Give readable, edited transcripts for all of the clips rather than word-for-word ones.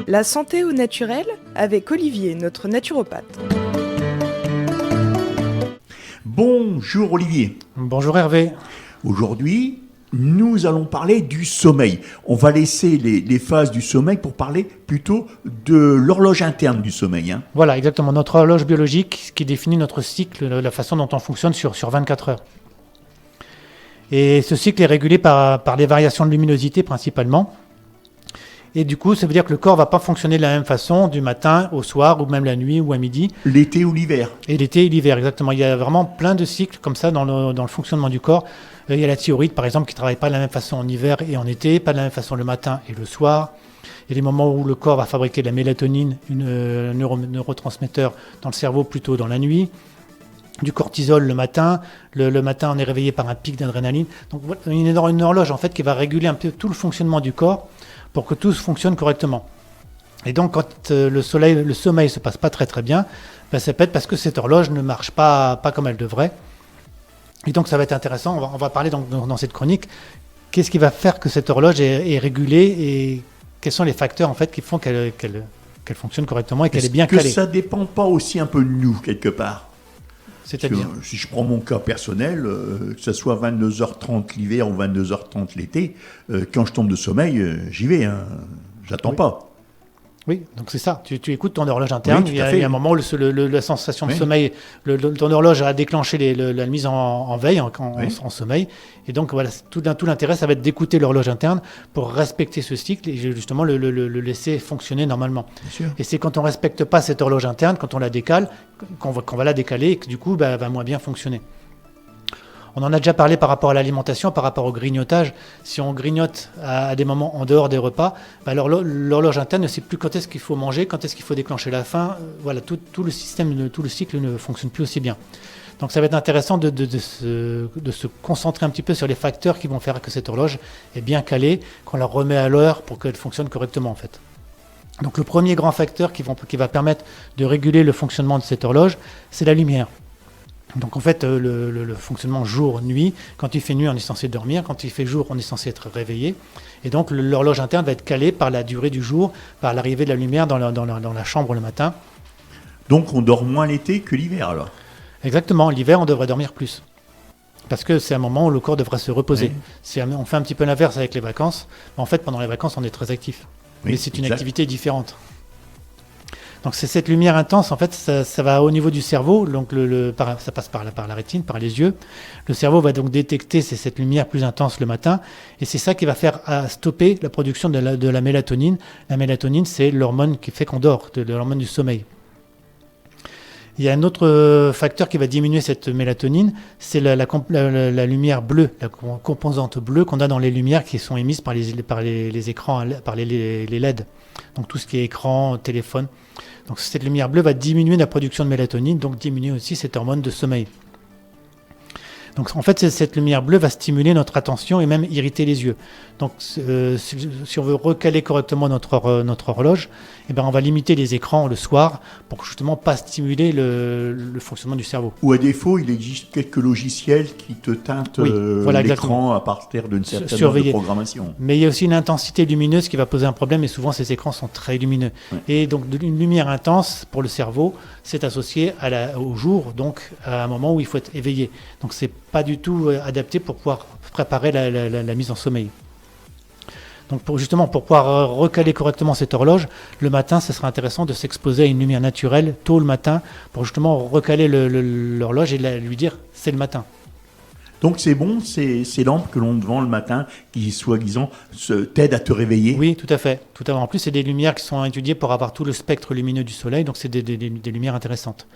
La santé au naturel avec Olivier, notre naturopathe. Bonjour Olivier. Bonjour Hervé. Aujourd'hui, nous allons parler du sommeil. On va laisser les phases du sommeil pour parler plutôt de l'horloge interne du sommeil. Voilà, exactement. Notre horloge biologique qui définit notre cycle, la façon dont on fonctionne sur 24 heures. Et ce cycle est régulé par des variations de luminosité principalement. Et du coup, ça veut dire que le corps ne va pas fonctionner de la même façon du matin au soir, ou même la nuit ou à midi. L'été ou l'hiver. Et l'été et l'hiver, exactement. Il y a vraiment plein de cycles comme ça dans le fonctionnement du corps. Il y a la thyroïde, par exemple, qui ne travaille pas de la même façon en hiver et en été, pas de la même façon le matin et le soir. Il y a des moments où le corps va fabriquer de la mélatonine, un neurotransmetteur dans le cerveau, plutôt dans la nuit. Du cortisol le matin. Le matin, on est réveillé par un pic d'adrénaline. Donc, une horloge, en fait, qui va réguler un peu tout le fonctionnement du corps pour que tout fonctionne correctement. Et donc, quand le sommeil ne se passe pas très très bien, ça peut être parce que cette horloge ne marche pas comme elle devrait. Et donc, ça va être intéressant. On va parler dans cette chronique, qu'est-ce qui va faire que cette horloge est régulée et quels sont les facteurs en fait qui font qu'elle fonctionne correctement et qu'elle est bien calée. Est-ce que ça ne dépend pas aussi un peu de nous, quelque part ? C'est-à-dire ? Si je prends mon cas personnel, que ce soit 22h30 l'hiver ou 22h30 l'été, quand je tombe de sommeil, j'y vais. J'attends pas. Oui, donc c'est ça. Tu écoutes ton horloge interne. Oui, il y a un moment où la sensation de sommeil, ton horloge a déclenché la mise en veille, en sommeil. Et donc voilà, tout l'intérêt, ça va être d'écouter l'horloge interne pour respecter ce cycle et justement le laisser fonctionner normalement. Bien sûr. Et c'est quand on ne respecte pas cette horloge interne, quand on la décale, qu'on va la décaler et que du coup, elle va moins bien fonctionner. On en a déjà parlé par rapport à l'alimentation, par rapport au grignotage. Si on grignote à des moments en dehors des repas, alors l'horloge interne ne sait plus quand est-ce qu'il faut manger, quand est-ce qu'il faut déclencher la faim. Voilà, tout le système, tout le cycle ne fonctionne plus aussi bien. Donc ça va être intéressant de se concentrer un petit peu sur les facteurs qui vont faire que cette horloge est bien calée, qu'on la remet à l'heure pour qu'elle fonctionne correctement en fait. Donc le premier grand facteur qui va permettre de réguler le fonctionnement de cette horloge, c'est la lumière. Donc en fait, le fonctionnement jour-nuit, quand il fait nuit, on est censé dormir, quand il fait jour, on est censé être réveillé. Et donc l'horloge interne va être calée par la durée du jour, par l'arrivée de la lumière dans la chambre le matin. Donc on dort moins l'été que l'hiver alors ? Exactement, l'hiver on devrait dormir plus. Parce que c'est un moment où le corps devrait se reposer. Oui. On fait un petit peu l'inverse avec les vacances. Mais en fait, pendant les vacances, on est très actif. Oui, mais c'est une activité différente. Donc c'est cette lumière intense, en fait, ça va au niveau du cerveau, donc ça passe par la rétine, par les yeux. Le cerveau va donc détecter cette lumière plus intense le matin, et c'est ça qui va faire stopper la production de la mélatonine. La mélatonine, c'est l'hormone qui fait qu'on dort, l'hormone du sommeil. Il y a un autre facteur qui va diminuer cette mélatonine, c'est la lumière bleue, la composante bleue qu'on a dans les lumières qui sont émises par les écrans, par les LED. Donc tout ce qui est écran, téléphone. Donc cette lumière bleue va diminuer la production de mélatonine, donc diminuer aussi cette hormone de sommeil. Donc en fait, cette lumière bleue va stimuler notre attention et même irriter les yeux. Donc si on veut recaler correctement notre horloge, on va limiter les écrans le soir pour justement pas stimuler le fonctionnement du cerveau. Ou à défaut, il existe quelques logiciels qui te teintent l'écran exactement. À partir d'une certaine de programmation. Mais il y a aussi une intensité lumineuse qui va poser un problème et souvent ces écrans sont très lumineux. Ouais. Et donc une lumière intense pour le cerveau, c'est associé au jour, donc à un moment où il faut être éveillé. Donc c'est pas du tout adapté pour pouvoir préparer la mise en sommeil. Donc pour pouvoir recaler correctement cette horloge, le matin, ce sera intéressant de s'exposer à une lumière naturelle tôt le matin pour justement recaler l'horloge et lui dire c'est le matin. Donc c'est bon, ces lampes que l'on te vend le matin qui, soi-disant, t'aident à te réveiller ? Oui, tout à fait. En plus, c'est des lumières qui sont étudiées pour avoir tout le spectre lumineux du soleil, donc c'est des lumières intéressantes.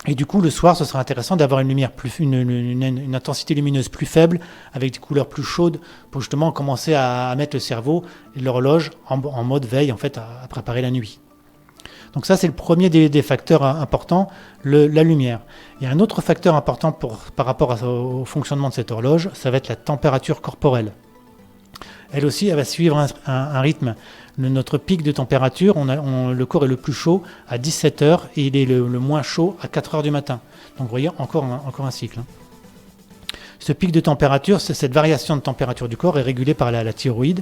Et du coup, le soir, ce sera intéressant d'avoir une lumière une intensité lumineuse plus faible, avec des couleurs plus chaudes, pour justement commencer à mettre le cerveau et l'horloge en mode veille, en fait, à préparer la nuit. Donc ça, c'est le premier des facteurs importants, la lumière. Il y a un autre facteur important par rapport au fonctionnement de cette horloge, ça va être la température corporelle. Elle aussi, elle va suivre un rythme. Notre pic de température, le corps est le plus chaud à 17h et il est le moins chaud à 4h du matin. Donc vous voyez, encore un cycle. Ce pic de température, cette variation de température du corps est régulée par la thyroïde.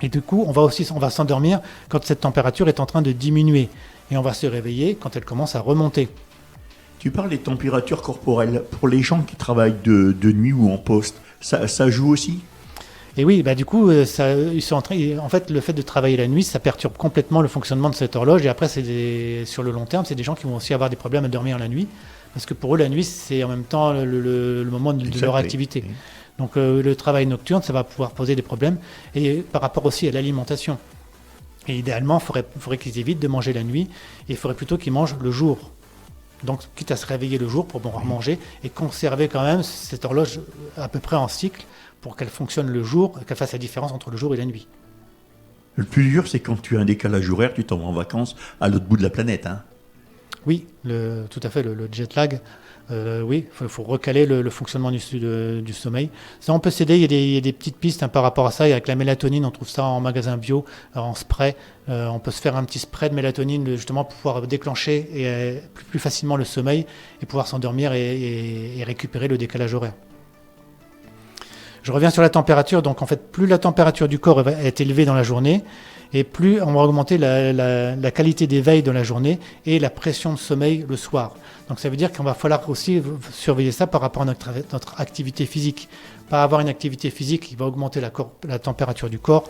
Et du coup, on va s'endormir quand cette température est en train de diminuer. Et on va se réveiller quand elle commence à remonter. Tu parles des températures corporelles. Pour les gens qui travaillent de nuit ou en poste, ça joue aussi? Et oui, du coup, ils sont en fait, le fait de travailler la nuit, ça perturbe complètement le fonctionnement de cette horloge. Et après, sur le long terme, c'est des gens qui vont aussi avoir des problèmes à dormir la nuit. Parce que pour eux, la nuit, c'est en même temps le moment de leur activité. Oui. Donc le travail nocturne, ça va pouvoir poser des problèmes. Et par rapport aussi à l'alimentation. Et idéalement, il faudrait qu'ils évitent de manger la nuit. Et il faudrait plutôt qu'ils mangent le jour. Donc, quitte à se réveiller le jour pour pouvoir manger et conserver quand même cette horloge à peu près en cycle pour qu'elle fonctionne le jour, qu'elle fasse la différence entre le jour et la nuit. Le plus dur, c'est quand tu as un décalage horaire, tu t'en vas en vacances à l'autre bout de la planète. Hein. Oui, tout à fait, le jet lag. Oui, il faut recaler le fonctionnement du sommeil. Ça, on peut s'aider, il y a des petites pistes par rapport à ça. Avec la mélatonine, on trouve ça en magasin bio, en spray. On peut se faire un petit spray de mélatonine justement pour pouvoir déclencher plus facilement le sommeil et pouvoir s'endormir et récupérer le décalage horaire. Je reviens sur la température. Donc en fait, plus la température du corps est élevée dans la journée, et plus on va augmenter la qualité d'éveil dans la journée et la pression de sommeil le soir. Donc ça veut dire qu'il va falloir aussi surveiller ça par rapport à notre activité physique. Pas avoir une activité physique qui va augmenter la température du corps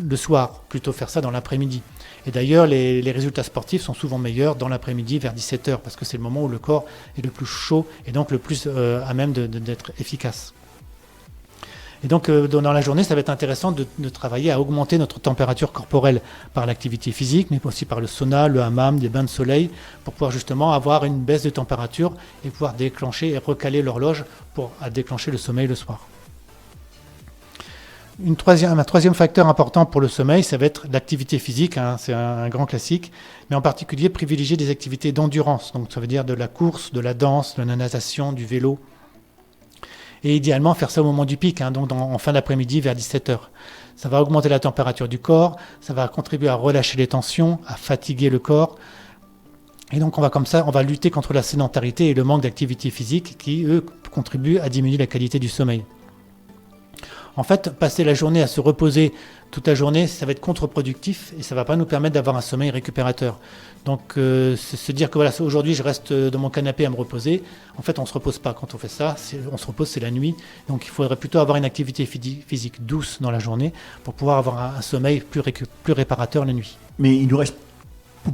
le soir, plutôt faire ça dans l'après-midi. Et d'ailleurs, les résultats sportifs sont souvent meilleurs dans l'après-midi vers 17h, parce que c'est le moment où le corps est le plus chaud et donc le plus à même d'être efficace. Et donc, dans la journée, ça va être intéressant de travailler à augmenter notre température corporelle par l'activité physique, mais aussi par le sauna, le hammam, des bains de soleil, pour pouvoir justement avoir une baisse de température et pouvoir déclencher et recaler l'horloge pour déclencher le sommeil le soir. Un troisième facteur important pour le sommeil, ça va être l'activité physique, c'est un grand classique, mais en particulier privilégier des activités d'endurance. Donc, ça veut dire de la course, de la danse, de la natation, du vélo. Et idéalement faire ça au moment du pic, donc en fin d'après-midi vers 17h. Ça va augmenter la température du corps, ça va contribuer à relâcher les tensions, à fatiguer le corps. Et donc on va lutter contre la sédentarité et le manque d'activité physique qui, eux, contribuent à diminuer la qualité du sommeil. En fait, passer la journée à se reposer toute la journée, ça va être contre-productif et ça ne va pas nous permettre d'avoir un sommeil récupérateur. Donc, se dire que voilà, aujourd'hui je reste dans mon canapé à me reposer, en fait on ne se repose pas quand on fait ça, on se repose, c'est la nuit. Donc il faudrait plutôt avoir une activité physique douce dans la journée pour pouvoir avoir un sommeil plus réparateur la nuit. Mais il nous reste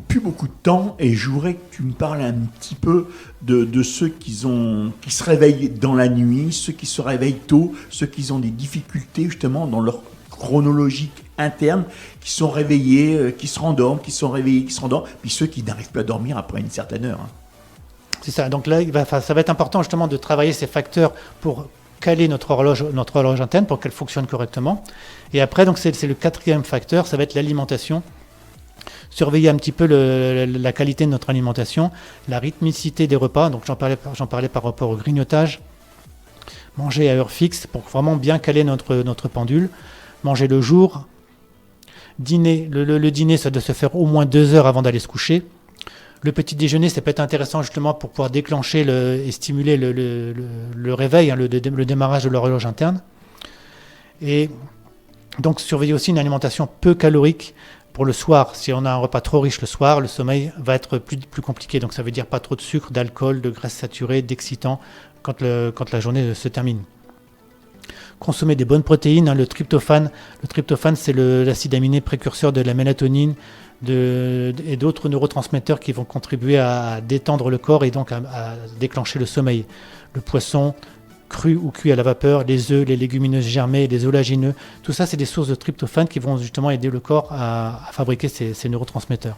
plus beaucoup de temps et je voudrais que tu me parles un petit peu de ceux qui se réveillent dans la nuit, ceux qui se réveillent tôt, ceux qui ont des difficultés justement dans leur chronologique interne, qui sont réveillés, qui se rendorment, qui sont réveillés, qui se rendorment, puis ceux qui n'arrivent plus à dormir après une certaine heure. C'est ça, donc là ça va être important justement de travailler ces facteurs pour caler notre horloge interne pour qu'elle fonctionne correctement. Et après, donc c'est le quatrième facteur, ça va être l'alimentation. Surveiller un petit peu la qualité de notre alimentation, la rythmicité des repas, donc j'en parlais par rapport au grignotage, manger à heure fixe pour vraiment bien caler notre pendule, manger le jour, dîner, le dîner ça doit se faire au moins 2 heures avant d'aller se coucher. Le petit déjeuner, ça peut être intéressant justement pour pouvoir déclencher et stimuler le réveil, le démarrage de l'horloge interne. Et donc surveiller aussi une alimentation peu calorique. Pour le soir, si on a un repas trop riche le soir, le sommeil va être plus compliqué. Donc ça veut dire pas trop de sucre, d'alcool, de graisse saturée, d'excitants quand la journée se termine. Consommer des bonnes protéines, le tryptophane. Le tryptophane, c'est l'acide aminé précurseur de la mélatonine et d'autres neurotransmetteurs qui vont contribuer à détendre le corps et donc à déclencher le sommeil. Le poisson cru ou cuit à la vapeur, les œufs, les légumineuses germées, les oléagineux, tout ça c'est des sources de tryptophane qui vont justement aider le corps à fabriquer ces neurotransmetteurs.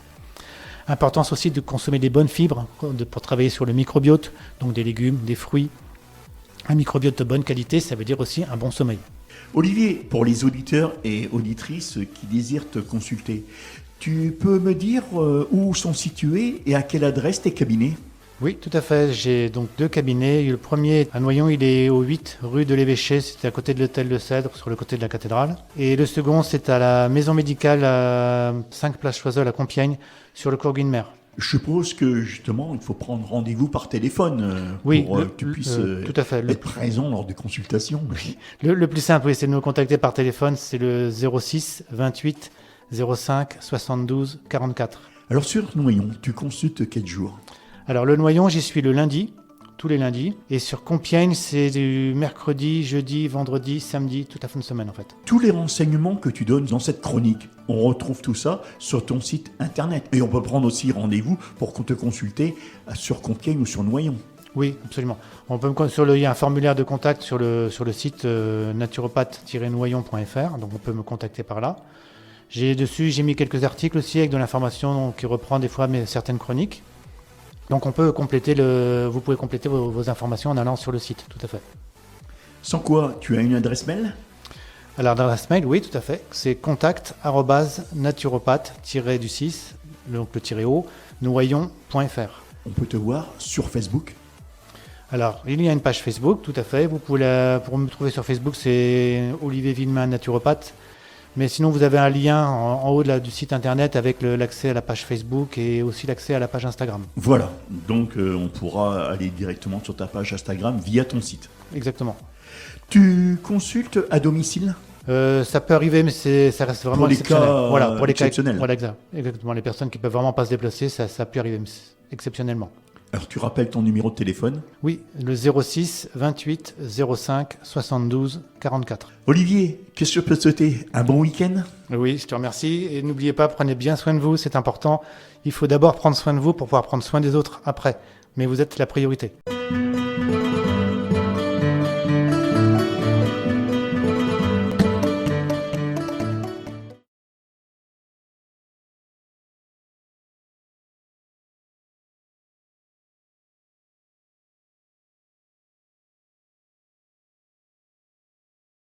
Importance aussi de consommer des bonnes fibres pour travailler sur le microbiote, donc des légumes, des fruits. Un microbiote de bonne qualité, ça veut dire aussi un bon sommeil. Olivier, pour les auditeurs et auditrices qui désirent te consulter, tu peux me dire où sont situés et à quelle adresse tes cabinets ? Oui, tout à fait. J'ai donc 2 cabinets. Le premier à Noyon, il est au 8 rue de l'Évêché, c'est à côté de l'hôtel de Cèdre, sur le côté de la cathédrale. Et le second, c'est à la maison médicale à 5 place Choiseul à Compiègne, sur le cours Guinemer. Je suppose que justement, il faut prendre rendez-vous par téléphone Oui, pour que tu puisses tout à fait. être présent lors des consultations. Le plus simple, oui, c'est de nous contacter par téléphone. C'est le 06 28 05 72 44. Alors sur Noyon, tu consultes quel jour? Alors le Noyon, j'y suis le lundi, tous les lundis. Et sur Compiègne, c'est du mercredi, jeudi, vendredi, samedi, toute la fin de semaine en fait. Tous les renseignements que tu donnes dans cette chronique, on retrouve tout ça sur ton site internet. Et on peut prendre aussi rendez-vous pour te consulter sur Compiègne ou sur Noyon. Oui, absolument. On peut il y a un formulaire de contact sur le site naturopathe-noyon.fr, donc on peut me contacter par là. J'ai mis quelques articles aussi avec de l'information qui reprend des fois certaines chroniques. Donc vous pouvez compléter vos informations en allant sur le site, tout à fait. Sans quoi, tu as une adresse mail? Alors l'adresse mail, oui, tout à fait. C'est contact@naturopathe-du6, donc le -o, noyon.fr. On peut te voir sur Facebook? Alors, il y a une page Facebook, tout à fait. Pour me trouver sur Facebook, c'est Olivier Villemin, naturopathe. Mais sinon, vous avez un lien en haut du site internet avec l'accès à la page Facebook et aussi l'accès à la page Instagram. Voilà, donc on pourra aller directement sur ta page Instagram via ton site. Exactement. Tu consultes à domicile? Ça peut arriver, mais ça reste vraiment pour les exceptionnel. cas Voilà, pour les exceptionnels. cas, voilà, exactement. Les personnes qui peuvent vraiment pas se déplacer, ça peut arriver mais exceptionnellement. Alors tu rappelles ton numéro de téléphone? Oui, le 06 28 05 72 44. Olivier, qu'est-ce que je peux te souhaiter? Un bon week-end? Oui, je te remercie. Et n'oubliez pas, prenez bien soin de vous, c'est important. Il faut d'abord prendre soin de vous pour pouvoir prendre soin des autres après. Mais vous êtes la priorité.